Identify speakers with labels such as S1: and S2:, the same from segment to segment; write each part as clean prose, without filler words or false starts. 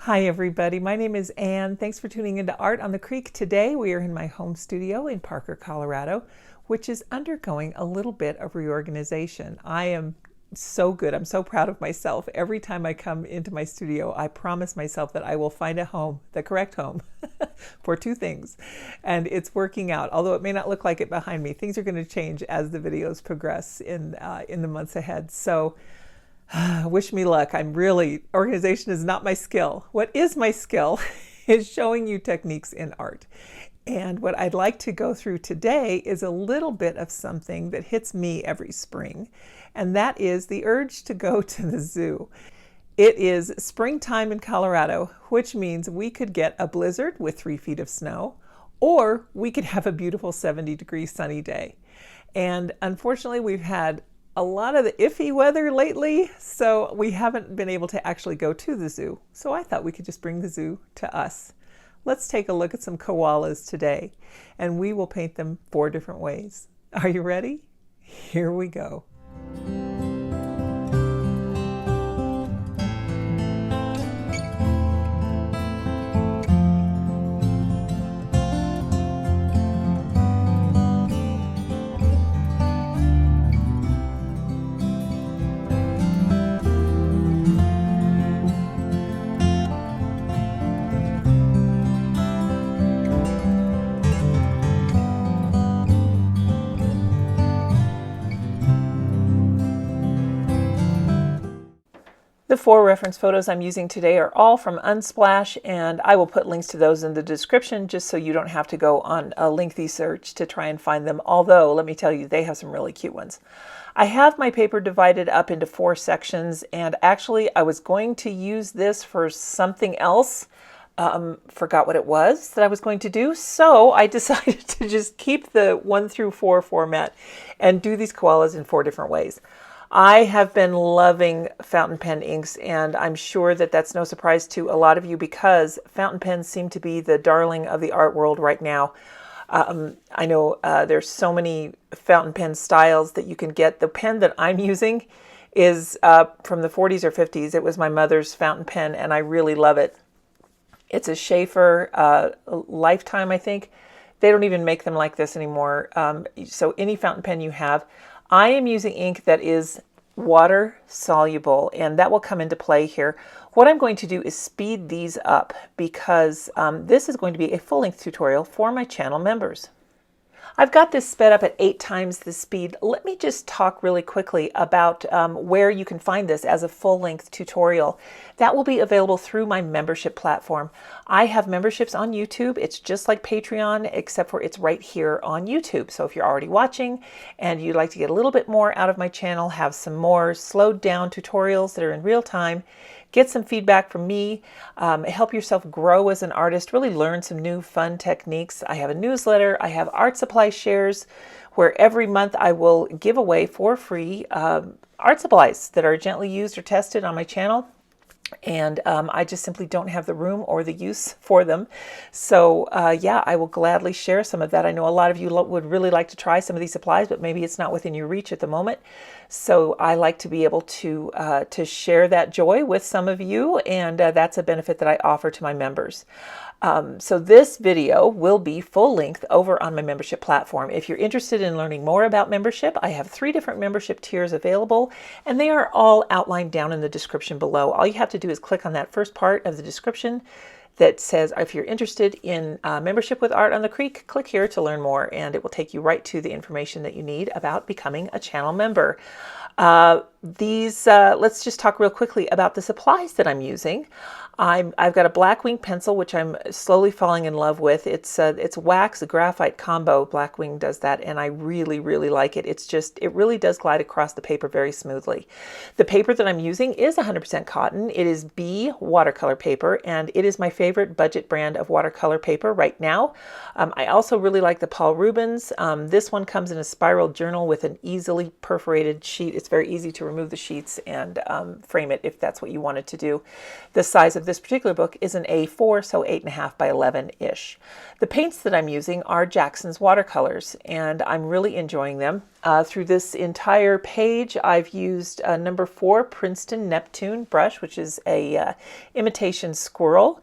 S1: Hi everybody, my name is Anne. Thanks for tuning into Art on the Creek. Today we are in my home studio in Parker, Colorado, which is undergoing a little bit of reorganization. I am so good. I'm so proud of myself. Every time I come into my studio, I promise myself that I will find a home, the correct home, for two things. And it's working out. Although it may not look like it behind me, things are going to change as the videos progress in the months ahead. So wish me luck. Organization is not my skill. What is my skill is showing you techniques in art. And what I'd like to go through today is a little bit of something that hits me every spring, and that is the urge to go to the zoo. It is springtime in Colorado, which means we could get a blizzard with 3 feet of snow, or we could have a beautiful 70-degree sunny day. And unfortunately, we've had a lot of the iffy weather lately, so we haven't been able to actually go to the zoo. So I thought we could just bring the zoo to us. Let's take a look at some koalas today, and we will paint them 4 different ways. Are you ready? Here we go. The 4 reference photos I'm using today are all from Unsplash, and I will put links to those in the description just so you don't have to go on a lengthy search to try and find them, although let me tell you, they have some really cute ones. I have my paper divided up into 4 sections, and actually I was going to use this for something else. Forgot what it was that I was going to do, so I decided to just keep the 1 through 4 format and do these koalas in 4 different ways. I have been loving fountain pen inks, and I'm sure that that's no surprise to a lot of you because fountain pens seem to be the darling of the art world right now. I know there's so many fountain pen styles that you can get. The pen that I'm using is from the 40s or 50s. It was my mother's fountain pen, and I really love it. It's a Schaefer Lifetime, I think. They don't even make them like this anymore. So any fountain pen you have. I am using ink that is water soluble, and that will come into play here. What I'm going to do is speed these up because this is going to be a full-length tutorial for my channel members. I've got this sped up at 8 times the speed. Let me just talk really quickly about where you can find this as a full-length tutorial. That will be available through my membership platform. I have memberships on YouTube. It's just like Patreon, except for it's right here on YouTube. So if you're already watching and you'd like to get a little bit more out of my channel, have some more slowed down tutorials that are in real time, get some feedback from me, help yourself grow as an artist, really learn some new fun techniques. I have a newsletter, I have art supply shares, where every month I will give away for free art supplies that are gently used or tested on my channel. And I just simply don't have the room or the use for them. So yeah, I will gladly share some of that. I know a lot of you would really like to try some of these supplies, but maybe it's not within your reach at the moment. So I like to be able to share that joy with some of you, and that's a benefit that I offer to my members. So this video will be full length over on my membership platform. If you're interested in learning more about membership, I have 3 different membership tiers available, and they are all outlined down in the description below. All you have to do is click on that first part of the description that says, if you're interested in membership with Art on the Creek, click here to learn more, and it will take you right to the information that you need about becoming a channel member. Let's just talk real quickly about the supplies that I'm using. I've got a Blackwing pencil, which I'm slowly falling in love with. It's wax graphite combo. Blackwing does that, and I really, really like it. It really does glide across the paper very smoothly. The paper that I'm using is 100% cotton. It is B watercolor paper, and it is my favorite budget brand of watercolor paper right now. I also really like the Paul Rubens. This one comes in a spiral journal with an easily perforated sheet. It's very easy to remove remove the sheets and frame it if that's what you wanted to do. The size of this particular book is an A4, so 8.5 by 11-ish. The paints that I'm using are Jackson's watercolors, and I'm really enjoying them. Through this entire page, I've used a number 4 Princeton Neptune brush, which is a imitation squirrel.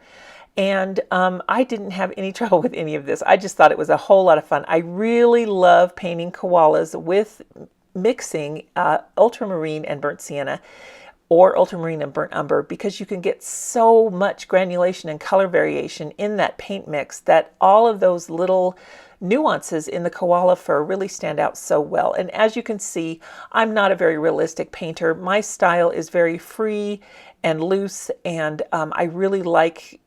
S1: And I didn't have any trouble with any of this. I just thought it was a whole lot of fun. I really love painting koalas with mixing ultramarine and burnt sienna, or ultramarine and burnt umber, because you can get so much granulation and color variation in that paint mix that all of those little nuances in the koala fur really stand out so well. And as you can see, I'm not a very realistic painter. My style is very free and loose, and I really like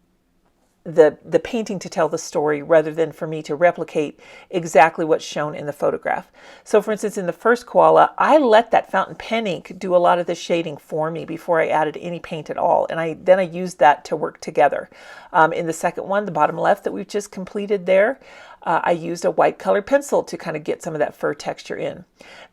S1: the painting to tell the story rather than for me to replicate exactly what's shown in the photograph. So for instance, in the first koala, I let that fountain pen ink do a lot of the shading for me before I added any paint at all. And then I used that to work together. In the second one, the bottom left that we've just completed there, I used a white colored pencil to kind of get some of that fur texture in.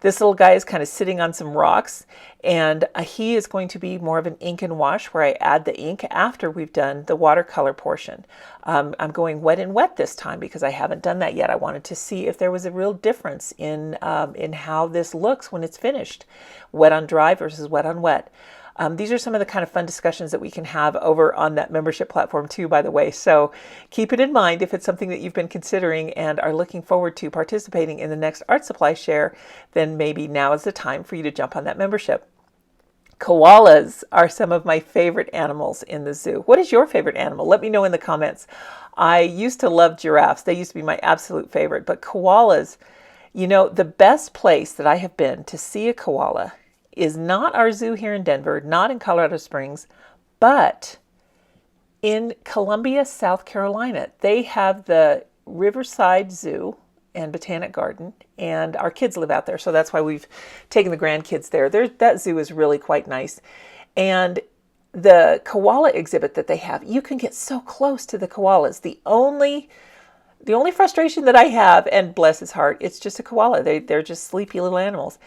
S1: This little guy is kind of sitting on some rocks, and he is going to be more of an ink and wash where I add the ink after we've done the watercolor portion. I'm going wet and wet this time because I haven't done that yet. I wanted to see if there was a real difference in how this looks when it's finished. Wet on dry versus wet on wet. These are some of the kind of fun discussions that we can have over on that membership platform too, by the way. So keep it in mind if it's something that you've been considering and are looking forward to participating in the next art supply share, then maybe now is the time for you to jump on that membership. Koalas are some of my favorite animals in the zoo. What is your favorite animal? Let me know in the comments. I used to love giraffes. They used to be my absolute favorite, but koalas, you know, the best place that I have been to see a koala is not our zoo here in Denver, not in Colorado Springs, but in Columbia, South Carolina. They have the Riverside Zoo and Botanic Garden, and our kids live out there, so that's why we've taken the grandkids there. That zoo is really quite nice. And the koala exhibit that they have, you can get so close to the koalas. The only frustration that I have, and bless his heart, it's just a koala. They're just sleepy little animals,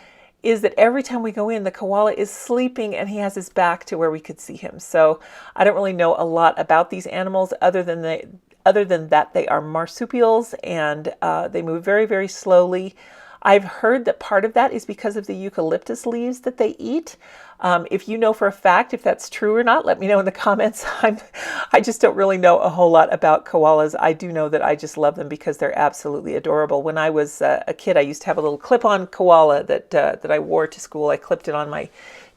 S1: is that every time we go in, the koala is sleeping and he has his back to where we could see him. So I don't really know a lot about these animals other than that they are marsupials, and they move very, very slowly. I've heard that part of that is because of the eucalyptus leaves that they eat. If you know for a fact if that's true or not, let me know in the comments. I just don't really know a whole lot about koalas. I do know that I just love them because they're absolutely adorable. When I was a kid, I used to have a little clip-on koala that I wore to school. I clipped it on my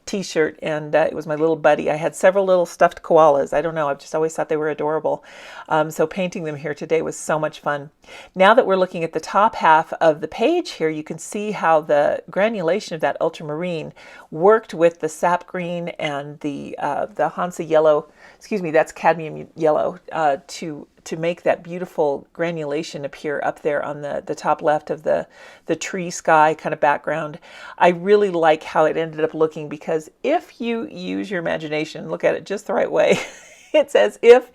S1: t-shirt, and it was my little buddy. I had several little stuffed koalas. I don't know, I've just always thought they were adorable. So painting them here today was so much fun. Now that we're looking at the top half of the page here, you can see how the granulation of that ultramarine worked with the sap green and the Hansa yellow, excuse me, that's cadmium yellow, to make that beautiful granulation appear up there on the top left of the tree sky kind of background. I really like how it ended up looking, because if you use your imagination, look at it just the right way, it's as if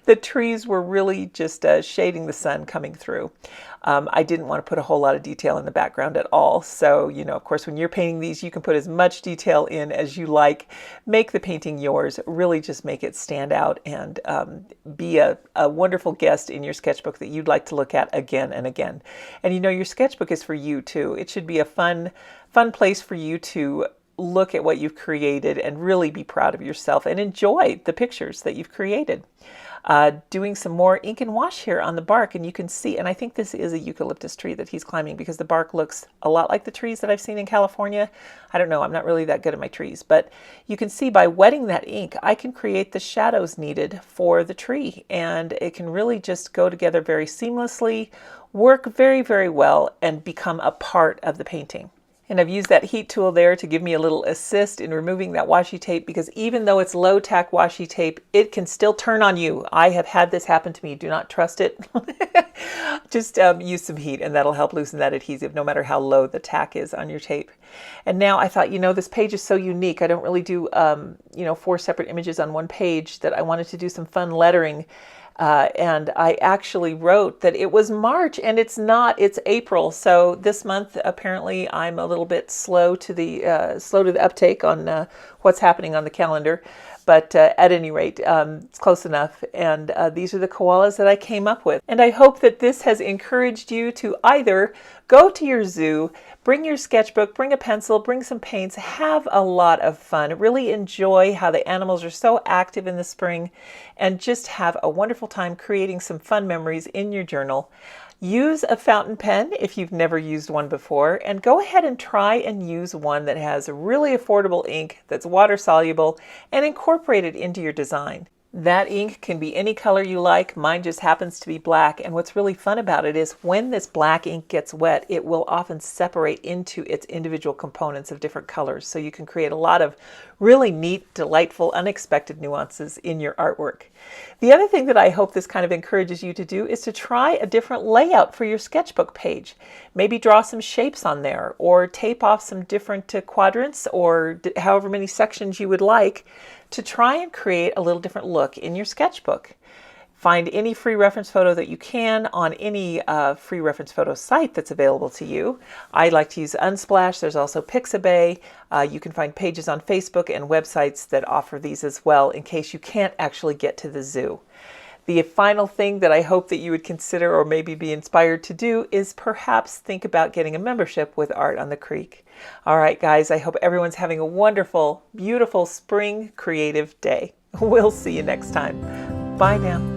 S1: the trees were really just shading the sun coming through. I didn't want to put a whole lot of detail in the background at all. So, you know, of course, when you're painting these, you can put as much detail in as you like. Make the painting yours. Really just make it stand out and be a wonderful guest in your sketchbook that you'd like to look at again and again. And you know, your sketchbook is for you too. It should be a fun place for you to look at what you've created and really be proud of yourself and enjoy the pictures that you've created. Doing some more ink and wash here on the bark, and you can see, and I think this is a eucalyptus tree that he's climbing, because the bark looks a lot like the trees that I've seen in California. I don't know, I'm not really that good at my trees, but you can see by wetting that ink, I can create the shadows needed for the tree, and it can really just go together very seamlessly, work very, very well, and become a part of the painting. And I've used that heat tool there to give me a little assist in removing that washi tape, because even though it's low tack washi tape, it can still turn on you. I have had this happen to me. Do not trust it. Just use some heat and that'll help loosen that adhesive no matter how low the tack is on your tape. And now I thought, you know, this page is so unique. I don't really do, 4 separate images on one page, that I wanted to do some fun lettering. And I actually wrote that it was March, and it's not, it's April. So this month, apparently I'm a little bit slow to the uptake on what's happening on the calendar. But at any rate, it's close enough. And these are the koalas that I came up with. And I hope that this has encouraged you to either go to your zoo, bring your sketchbook, bring a pencil, bring some paints, have a lot of fun. Really enjoy how the animals are so active in the spring, and just have a wonderful time creating some fun memories in your journal. Use a fountain pen if you've never used one before, and go ahead and try and use one that has really affordable ink that's water soluble, and incorporate it into your design. That ink can be any color you like. Mine just happens to be black, and what's really fun about it is when this black ink gets wet, it will often separate into its individual components of different colors, so you can create a lot of really neat, delightful, unexpected nuances in your artwork. The other thing that I hope this kind of encourages you to do is to try a different layout for your sketchbook page. Maybe draw some shapes on there, or tape off some different quadrants, or however many sections you would like, to try and create a little different look in your sketchbook. Find any free reference photo that you can on any free reference photo site that's available to you. I like to use Unsplash. There's also Pixabay. You can find pages on Facebook and websites that offer these as well, in case you can't actually get to the zoo. The final thing that I hope that you would consider, or maybe be inspired to do, is perhaps think about getting a membership with Art on the Creek. All right, guys, I hope everyone's having a wonderful, beautiful spring creative day. We'll see you next time. Bye now.